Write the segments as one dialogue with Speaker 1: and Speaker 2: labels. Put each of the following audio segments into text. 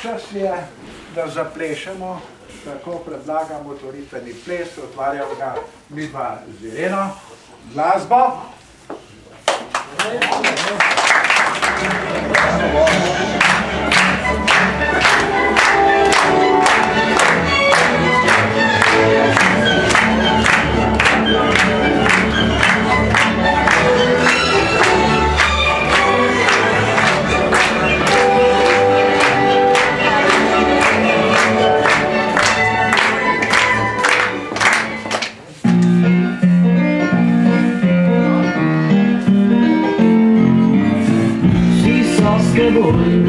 Speaker 1: Čas je, da zaplešemo, tako predlagam otvoritveni ples, otvarjamo ga midva z Ireno. Glasbo.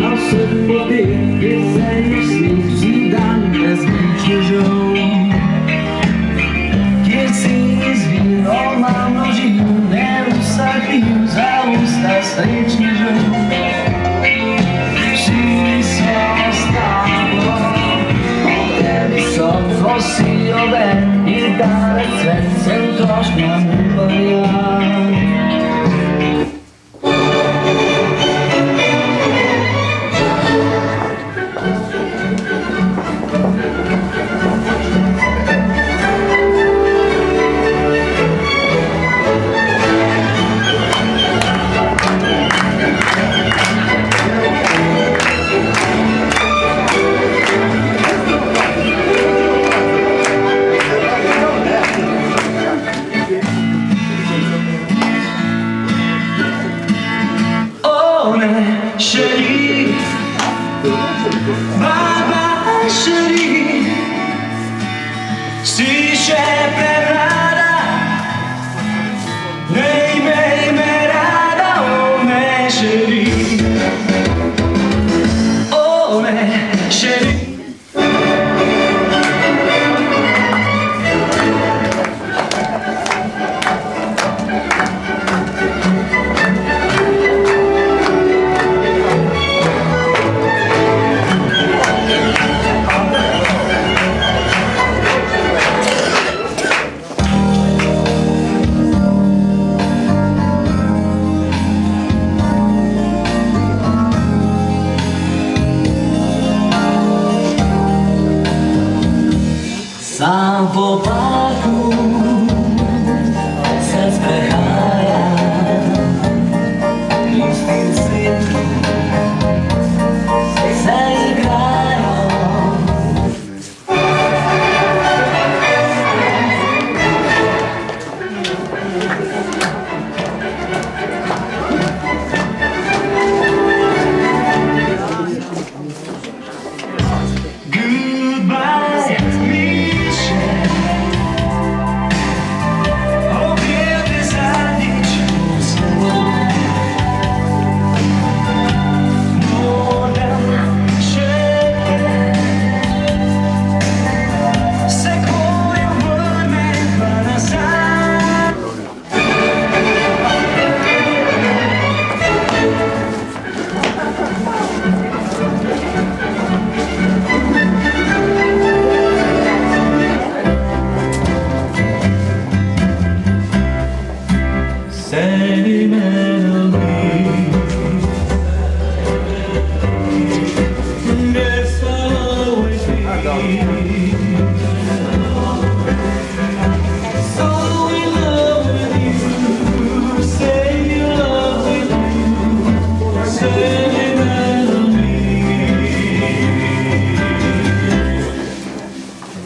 Speaker 2: Na vseh jesenjih snih si dan razmišljažal, kjer si izviral na množino, ne vsakim za usta srečnežev. Vsi so s tabo, ob tebi so tvosi oben in dalec svet se otrošnja uparja. Chérie, baba chérie, si c'è prerada, nei mei merada, oh me chérie, oh me chérie. Sam po parku se sprehaja, instinci se igrajo. Goodbye.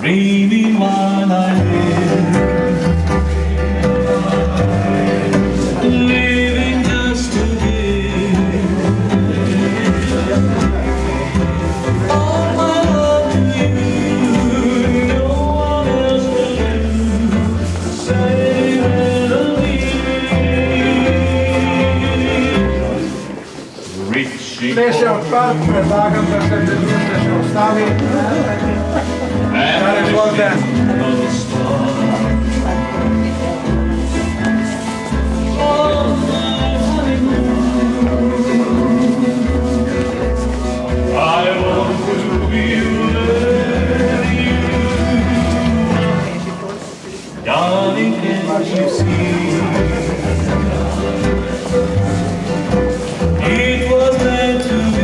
Speaker 2: Dreaming while I live, living just to give all my love to you, no one else will do. Say melody, reaching
Speaker 1: Ples je odprt, predlagam, da se pridružite še ostali. Kar izvolite.
Speaker 2: I want to be with you, darling, can't you see? It was meant to be.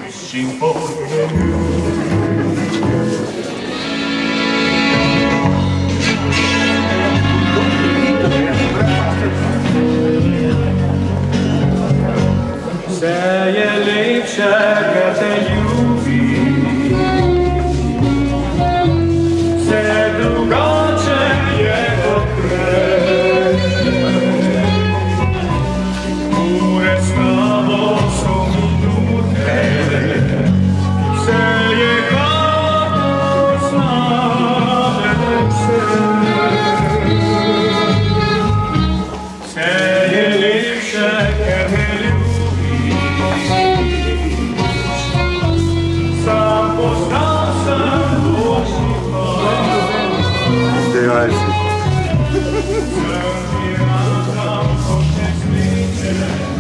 Speaker 3: wishing for the Seje lepsze, te ljubi, se drugače je kot prej. Ure s tabo so minute, se je kako znane se. Seje lepše, ker me ljubi, sam poznal sem očipa.
Speaker 4: Zdaj,
Speaker 3: Sem ti radam, kot ne sliče.